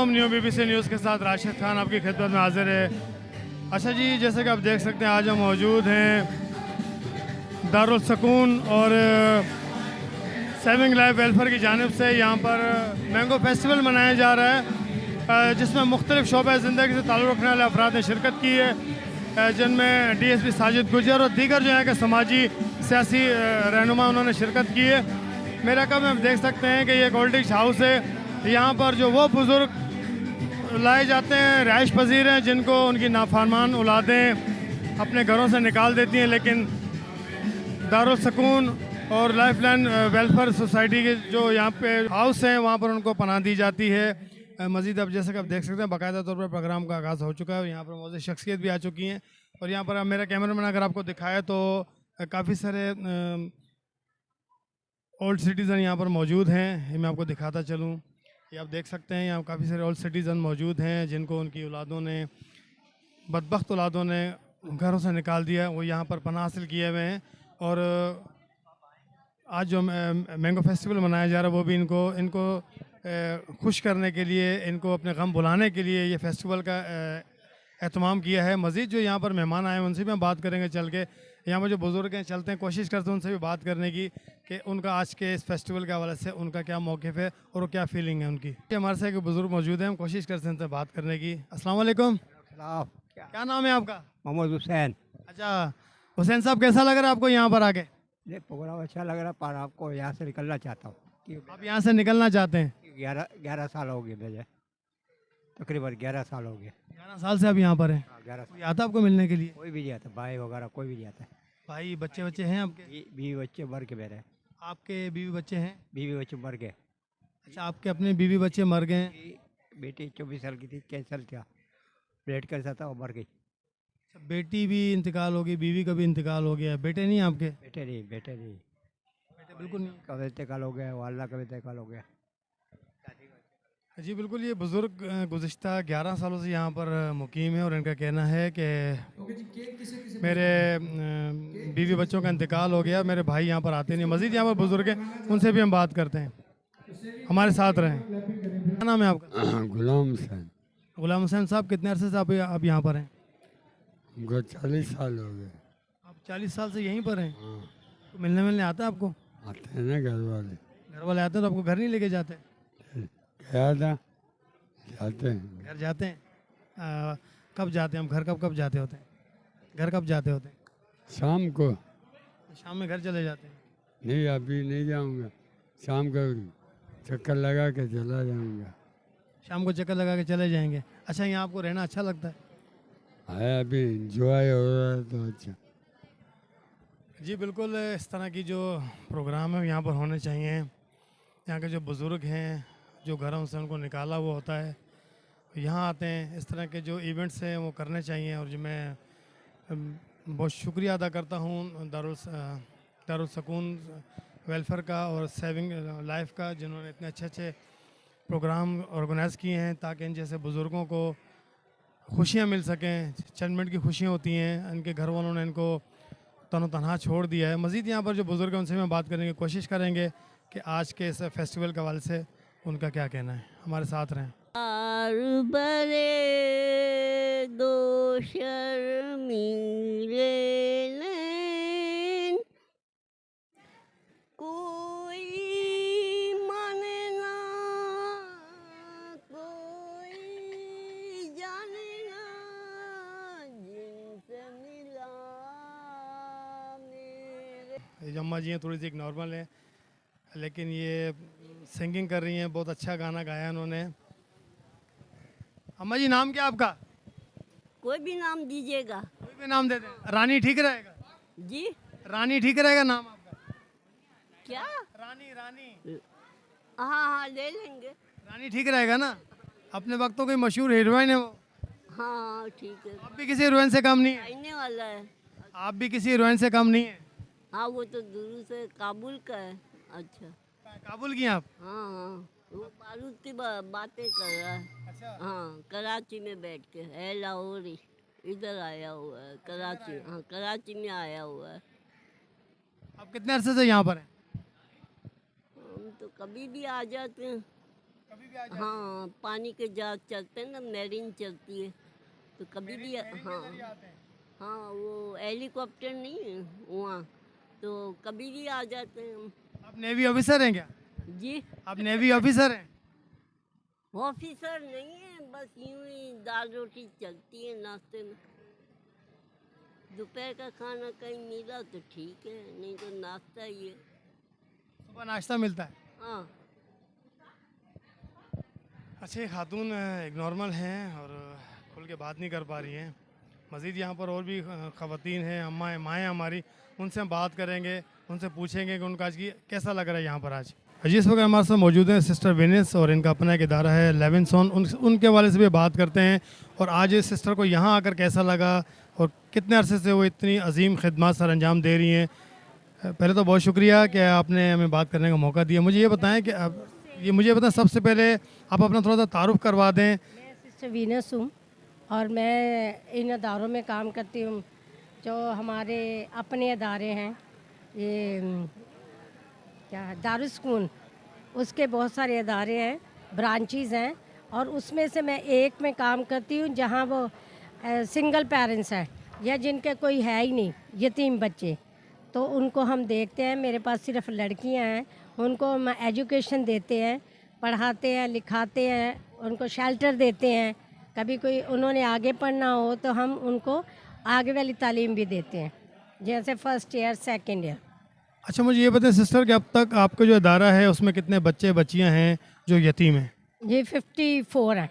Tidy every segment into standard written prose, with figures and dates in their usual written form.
अस्सलाम new BBC news के साथ राशिद खान आपकी खिदमत में हाजिर है। अच्छा जी, जैसे कि आप देख सकते हैं आज हम मौजूद हैं दारुल सुकून और सेविंग लाइफ वेलफेयर की जानिब से यहाँ पर मैंगो फेस्टिवल मनाया जा रहा है, जिसमें मुख्तलिफ शोबे ज़िंदगी से ताल्लुक़ रखने वाले अफराद ने शिरकत की है, जिनमें DSP साजिद गुजर और दीगर जो है कि समाजी सियासी रहनुमा उन्होंने शिरकत की है। मेरा कम आप देख सकते हैं कि ये गोल्डिश हाउस है। यहाँ पर जो वो बुज़ुर्ग लाए जाते हैं रहाइश पजीर हैं जिनको उनकी नाफरमान औलादें अपने घरों से निकाल देती हैं, लेकिन दारुल सुकून और लाइफ लाइन वेलफेयर सोसाइटी के जो यहाँ पे हाउस हैं वहाँ पर उनको पनाह दी जाती है। मज़ीद अब जैसे कि आप देख सकते हैं बाकायदा तौर पर प्रोग्राम का आगाज़ हो चुका है। यहाँ पर मौजूद शख्सियत भी आ चुकी हैं और यहाँ पर मेरा कैमरामैन अगर आपको दिखाया तो काफ़ी सारे ओल्ड सिटीज़न यहाँ पर मौजूद हैं। ये मैं आपको दिखाता चलूँ, ये आप देख सकते हैं यहाँ काफ़ी सारे ओल्ड सिटीज़न मौजूद हैं जिनको उनकी औलादों ने, बदबख्त औलादों ने घरों से निकाल दिया। वो यहाँ पर पनाह हासिल किए हुए हैं और आज जो मैंगो फेस्टिवल मनाया जा रहा है वो भी इनको खुश करने के लिए, इनको अपने गम भुलाने के लिए ये फेस्टिवल का एहतमाम किया है। मज़ीद जो यहाँ पर मेहमान आए हैं उनसे भी हम बात करेंगे चल के। यहाँ पर जो बुज़ुर्ग हैं चलते हैं, कोशिश करते हैं उनसे भी बात करने की कि उनका आज के इस फेस्टिवल के हवाले से उनका क्या मौक़िफ़ है और वो क्या फीलिंग है उनकी। हमारे साथ एक बुज़ुर्ग मौजूद हैं, हम कोशिश करते हैं उनसे बात करने की। अस्सलाम वालेकुम। क्या नाम है आपका? मोहम्मद हुसैन। अच्छा हुसैन साहब, कैसा लग रहा है आपको यहाँ पर आके? ये प्रोग्राम अच्छा लग रहा है पर आपको यहाँ से निकलना चाहता हूँ कि आप यहाँ से निकलना चाहते हैं? 11 साल हो गए मुझे, तकरीबन 11 साल हो गए। 11 साल से आप यहाँ पर हैं? 11 कोई आता आपको मिलने के लिए? कोई भी नहीं आता, भाई वगैरह कोई भी नहीं आता। भाई बच्चे बच्चे हैं आपके? बीवी बच्चे मर के मेरे। आपके बीवी बच्चे हैं? बीवी बच्चे मर गए। अच्छा, आपके अपने बीवी बच्चे मर गए हैं? बेटी 24 साल की थी, कैंसर था, ब्लड कैंसर था, वो मर गई। अच्छा, बेटी भी इंतकाल हो गई, बीवी का भी इंतकाल हो गया, बेटे नहीं आपके? बेटे नहीं, बेटे नहीं, बेटे बिल्कुल नहीं। कब इंतकाल हो गया, वाला का भी इंतकाल हो गया। जी बिल्कुल, ये बुज़ुर्ग गुज़िश्ता 11 सालों से यहाँ पर मुकीम है और इनका कहना है कि मेरे बीवी बच्चों का इंतकाल हो गया, मेरे भाई यहाँ पर आते नहीं। मज़ीद यहाँ पर बुज़ुर्ग हैं, उनसे भी हम बात करते हैं। हमारे साथ रहें। क्या नाम है आपका? गुलाम हुसैन। गुलाम हुसैन साहब, कितने अरसे से आप यहाँ पर हैं? हमको 40 साल हो गए। आप 40 साल से यहीं पर हैं? हाँ, तो मिलने आपता है आपको? आते हैं ना घर वाले। घर वाले आते हैं तो आपको घर नहीं लेके जाते? गया था, जाते हैं। घर जाते हैं? कब जाते हैं हम? घर कब जाते होते हैं? घर कब जाते होते हैं? शाम को। शाम में घर चले जाते हैं? नहीं, अभी नहीं जाऊंगा, शाम को चक्कर लगा के चला जाऊंगा। शाम को चक्कर लगा के चले जाएंगे। अच्छा, यहाँ आपको रहना अच्छा लगता है? है, अभी इंजॉय हो रहा है तो अच्छा। जी बिल्कुल, इस तरह की जो प्रोग्राम है यहाँ पर होने चाहिए। यहाँ के जो बुज़ुर्ग हैं, जो घरों से उनको निकाला हुआ होता है, यहाँ आते हैं, इस तरह के जो इवेंट्स हैं वो करने चाहिए। और जो मैं बहुत शुक्रिया अदा करता हूँ दारुल सुकून वेलफेयर का और सेविंग लाइफ का, जिन्होंने इतने अच्छे अच्छे प्रोग्राम ऑर्गेनाइज़ किए हैं ताकि इन जैसे बुज़ुर्गों को खुशियाँ मिल सकें। चंद मिनट की खुशियाँ होती हैं, इनके घर वालों ने इनको तनो तनहा छोड़ दिया है। मज़ीद यहाँ पर जो बुज़ुर्ग हैं उनसे मैं बात करने की कोशिश करेंगे कि आज के इस फेस्टिवल के हवाले से उनका क्या कहना है। हमारे साथ रहें। बरे दो शर्मीले नैन, कोई माने ना कोई जाने ना, जिनसे मिला मेरे। ये अम्मा जी हैं, थोड़ी सी एक नॉर्मल है लेकिन ये सिंगिंग कर रही हैं, बहुत अच्छा गाना गाया उन्होंने। अम्मा जी, नाम क्या आपका? कोई भी नाम दीजिएगा। कोई भी नाम दे दें। रानी ठीक रहेगा? जी, रानी ठीक रहेगा नाम आपका? क्या? रानी रानी हाँ हाँ, ले लेंगे। रानी ठीक रहेगा ना? अपने वक्तों की मशहूर हीरोइन है वो। हाँ ठीक है, आप भी किसी हीरोइन से कम नहीं है? आने वाला है। आप भी किसी हीरोइन से कम नहीं है? हाँ, वो तो दूर से काबुल का है। अच्छा, काबुल की हैं आप? हाँ हाँ, वो बारूद की बातें कर रहा है। अच्छा, हाँ, कराची में बैठ के है, लाहौरी, इधर आया हुआ है कराची। हाँ, कराची में आया हुआ है। आप कितने अरसे से यहाँ पर हैं? हम तो कभी भी आ जाते हैं। कभी भी आ जाते हाँ, पानी के जहाज चलते हैं ना, मैरीन चलती है, तो कभी भी हाँ हैं, आते हैं। हाँ, वो हेलीकॉप्टर नहीं है वहाँ, तो कभी भी आ जाते हैं हम। आप नेवी ऑफिसर हैं क्या? जी, आप नेवी ऑफिसर हैं? ऑफिसर नहीं है, बस यूं ही दाल रोटी चलती है नाश्ते में। दोपहर का खाना कहीं मिला तो ठीक है, नहीं तो नाश्ता ही है। सुबह नाश्ता मिलता है। हाँ, अच्छा, ये खातून एक नॉर्मल हैं और खुल के बात नहीं कर पा रही हैं। मज़ीद यहाँ पर और भी ख़वातीन हैं, अम्माएँ माएँ हमारी, उनसे हम बात करेंगे, उनसे पूछेंगे कि उनका आज की कैसा लग रहा है यहाँ पर आज। जी, इस वक्त हमारे साथ मौजूद हैं सिस्टर विनिस और इनका अपना एक इदारा है लेविनसॉन, उनके वाले से भी बात करते हैं और आज इस सिस्टर को यहाँ आकर कैसा लगा और कितने अरसे से वो इतनी अजीम खिदमत सर अंजाम दे रही हैं। पहले तो बहुत शुक्रिया कि आपने हमें बात करने का मौका दिया। मुझे ये बताएं कि मुझे बताएं सबसे पहले आप अपना थोड़ा सा तारुफ करवा दें। मैं सिस्टर वीनस हूँ और मैं इन अदारों में काम करती हूँ जो हमारे अपने अदारे हैं। ये क्या है, दारुस्कून, उसके बहुत सारे अदारे हैं, ब्रांचेस हैं और उसमें से मैं एक में काम करती हूँ जहाँ वो सिंगल पेरेंट्स हैं या जिनके कोई है ही नहीं, यतीम बच्चे, तो उनको हम देखते हैं। मेरे पास सिर्फ लड़कियाँ हैं, उनको हम एजुकेशन देते हैं, पढ़ाते हैं, लिखाते हैं, उनको शेल्टर देते हैं। कभी कोई उन्होंने आगे पढ़ना हो तो हम उनको आगे वाली तालीम भी देते हैं, जैसे फर्स्ट ईयर, सेकंड ईयर। अच्छा, मुझे ये बताएं सिस्टर कि अब तक आपका जो इदारा है उसमें कितने बच्चे बच्चियाँ हैं जो यतीम हैं? ये 54 है,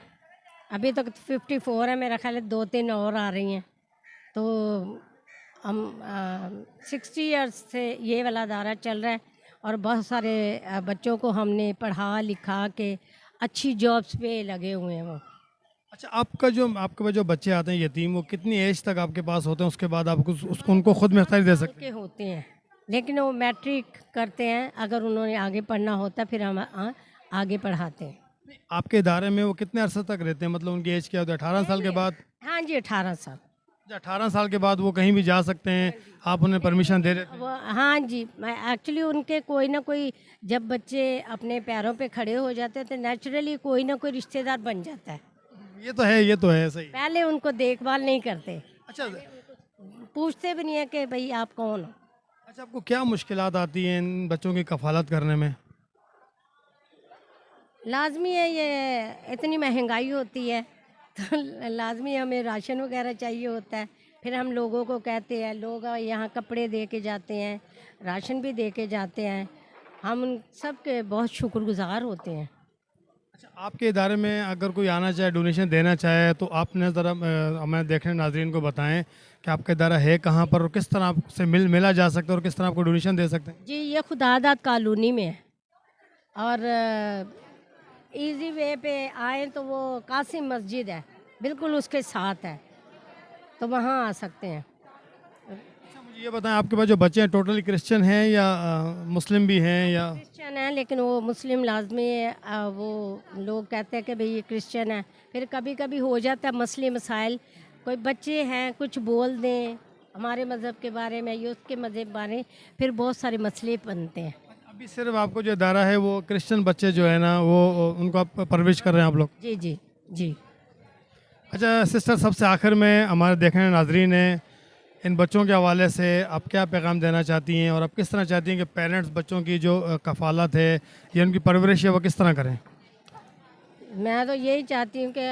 अभी तक 54 है, मेरा ख्याल है 2-3 और आ रही हैं। तो हम 60 ईयर्स से ये वाला अदारा चल रहा है और बहुत सारे बच्चों को हमने पढ़ा लिखा के अच्छी जॉब्स पे लगे हुए हैं वो। अच्छा, आपके पास जो बच्चे आते हैं यतीम, वो कितनी एज तक आपके पास होते हैं? उसके बाद आप उसको उनको खुद मुख्तारी दे सकते के होते हैं, लेकिन वो मैट्रिक करते हैं, अगर उन्होंने आगे पढ़ना होता फिर हम आगे पढ़ाते हैं। हैं? आपके इदारे में वो कितने अरसे तक रहते हैं? मतलब उनकी एज क्या होती है? 18 साल के बाद? हाँ जी, 18 साल। 18 साल के बाद वो कहीं भी जा सकते हैं, आप उन्हें परमिशन दे देते हैं? वो हाँ जी, मैं एक्चुअली उनके कोई ना कोई, जब बच्चे अपने पैरों पे खड़े हो जाते हैं तो नेचुरली कोई ना कोई रिश्तेदार बन जाता है। ये तो है सही। पहले उनको देखभाल नहीं करते, अच्छा पूछते भी नहीं है कि भाई आप कौन हो। अच्छा, आपको क्या मुश्किलात आती हैं इन बच्चों की कफालत करने में? लाजमी है, ये इतनी महंगाई होती है तो लाजमी हमें राशन वगैरह चाहिए होता है। फिर हम लोगों को कहते हैं, लोग यहाँ कपड़े दे के जाते हैं, राशन भी दे के जाते हैं, हम उन सब के बहुत शुक्रगुजार होते हैं। अच्छा, आपके इदारे में अगर कोई आना चाहे, डोनेशन देना चाहे, तो आपने ज़रा हमें देखने नाजरीन को बताएं कि आपका इदारा है कहाँ पर और किस तरह आपसे मिला जा सकता है और किस तरह आपको डोनेशन दे सकते हैं? जी, ये खुदादाद कॉलोनी में है और इजी वे पे आए तो वो कासिम मस्जिद है, बिल्कुल उसके साथ है, तो वहाँ आ सकते हैं। अच्छा, मुझे ये बताएं आपके पास जो बच्चे हैं टोटली क्रिश्चियन हैं या मुस्लिम भी हैं या? क्रिश्चियन है, लेकिन वो मुस्लिम लाजमी है। वो लोग कहते हैं कि भाई ये क्रिश्चियन है, फिर कभी कभी हो जाता है मसले मसाइल, कोई बच्चे हैं कुछ बोल दें हमारे मज़हब के बारे में या उसके मज़हब के बारे में, फिर बहुत सारे मसले बनते हैं। अभी सिर्फ आपको जो इदारा है वो क्रिश्चियन बच्चे जो है ना, वो उनको आप परवरिश कर रहे हैं आप लोग? जी जी जी। अच्छा सिस्टर, सबसे आखिर में हमारे देखने नाजरीन हैं, इन बच्चों के हवाले से आप क्या पैगाम देना चाहती हैं और आप किस तरह चाहती हैं कि पेरेंट्स बच्चों की जो कफालत है या उनकी परवरिश है वो किस तरह करें? मैं तो यही चाहती हूँ कि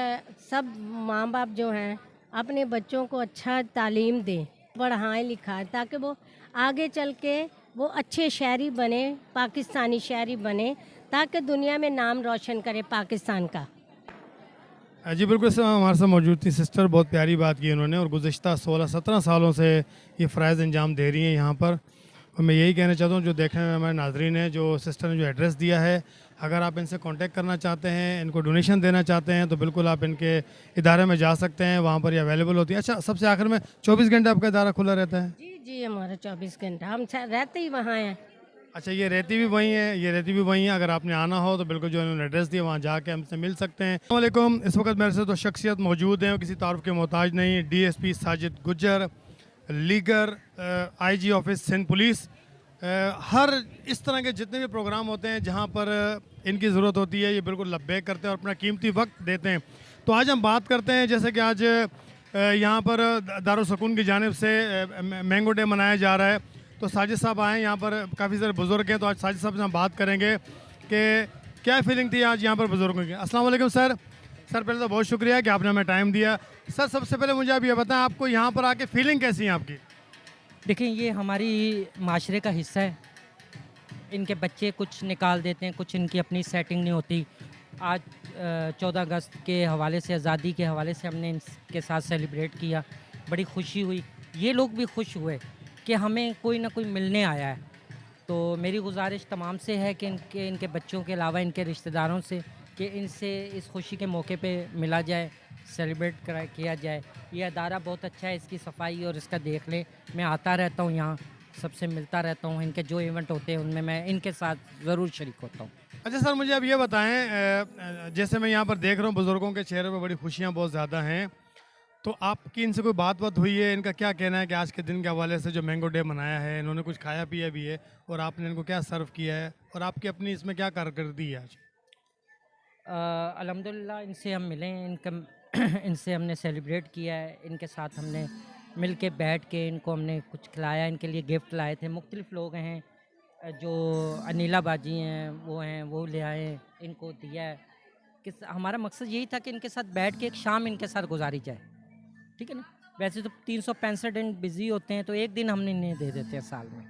सब माँ बाप जो हैं अपने बच्चों को अच्छा तालीम दें, पढ़ाएं लिखाएं, ताकि वो आगे चल के वो अच्छे शहरी बने, पाकिस्तानी शहरी बने, ताकि दुनिया में नाम रोशन करे पाकिस्तान का। जी बिल्कुल सर, हमारे साथ मौजूद थी सिस्टर, बहुत प्यारी बात की उन्होंने और गुज़श्ता 16-17 सालों से ये फ़राइज़ अंजाम दे रही हैं यहाँ पर। और मैं यही कहना चाहता हूँ जो देखने में हमारे नाजरीन हैं, जो सिस्टर ने जो एड्रेस दिया है, अगर आप इनसे कांटेक्ट करना चाहते हैं, इनको डोनेशन देना चाहते हैं तो बिल्कुल आप इनके इदारे में जा सकते हैं, वहाँ पर ये अवेलेबल होती है। अच्छा, सबसे आखिर में 24 घंटे आपका इदारा खुला रहता है? जी जी, हमारा 24 घंटा, हम रहते ही वहाँ हैं। अच्छा, ये रहती भी वहीं है, ये रहती भी वहीं है। अगर आपने आना हो तो बिल्कुल जो इन्होंने एड्रेस दिया वहाँ जाके हमसे मिल सकते हैं। अस्सलाम वालेकुम। इस वक्त मेरे से तो शख्सियत मौजूद हैं, किसी तारुफ के मोहताज नहीं। DSP Sajid Gujjar, लीगर IG office Sindh police, हर इस तरह के जितने भी प्रोग्राम होते हैं जहाँ पर इनकी ज़रूरत होती है ये बिल्कुल लब्बैक करते हैं और अपना कीमती वक्त देते हैं। तो आज हम बात करते हैं जैसे कि आज यहाँ पर दारुस्सूकून की जानिब से मैंगो डे मनाया जा रहा है। तो साजिद साहब आए हैं, यहाँ पर काफ़ी सारे बुज़ुर्ग हैं, तो आज साजिद साहब से हम बात करेंगे कि क्या फीलिंग थी आज यहाँ पर बुज़ुर्गों की। अस्सलाम वालेकुम सर। सर पहले तो बहुत शुक्रिया कि आपने हमें टाइम दिया। सर सबसे पहले मुझे आप ये बताएं, आपको यहाँ पर आके फीलिंग कैसी है आपकी? देखिए, ये हमारी माशरे का हिस्सा है। इनके बच्चे कुछ निकाल देते हैं, कुछ इनकी अपनी सेटिंग नहीं होती। आज 14 अगस्त के हवाले से, आज़ादी के हवाले से हमने इनके साथ सेलिब्रेट किया, बड़ी खुशी हुई। ये लोग भी खुश हुए कि हमें कोई ना कोई मिलने आया है। तो मेरी गुजारिश तमाम से है कि इनके बच्चों के अलावा इनके रिश्तेदारों से कि इनसे इस खुशी के मौके पे मिला जाए, सेलिब्रेट किया जाए। ये अदारा बहुत अच्छा है, इसकी सफाई और इसका देख ले। मैं आता रहता हूँ यहाँ, सबसे मिलता रहता हूँ। इनके जो इवेंट होते हैं उनमें मैं इनके साथ ज़रूर शरीक होता हूँ। अच्छा सर, मुझे अब ये बताएं, जैसे मैं यहाँ पर देख रहा हूँ बुज़ुर्गों के चेहरे पर बड़ी खुशियाँ बहुत ज़्यादा हैं, तो आपकी इनसे कोई बात हुई है? इनका क्या कहना है कि आज के दिन के हवाले से जो मैंगो डे मनाया है, इन्होंने कुछ खाया पिया भी है और आपने इनको क्या सर्व किया है और आपकी अपनी इसमें क्या कारकर्दगी है आज? अल्हम्दुलिल्लाह इनसे हम मिले, इनसे हमने सेलिब्रेट किया है। इनके साथ हमने मिल के बैठ के इनको हमने कुछ खिलाया, इनके लिए गिफ्ट लाए थे। मुख्तलिफ़ लोग हैं, जो अनिला बाजी हैं वो ले आए, इनको दिया है। हमारा मकसद यही था कि इनके साथ बैठ के एक शाम इनके साथ गुजारी जाए, ठीक है ना। वैसे तो 365 दिन बिज़ी होते हैं, तो एक दिन हमने इन्हें दे देते हैं साल में।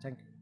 Thank you.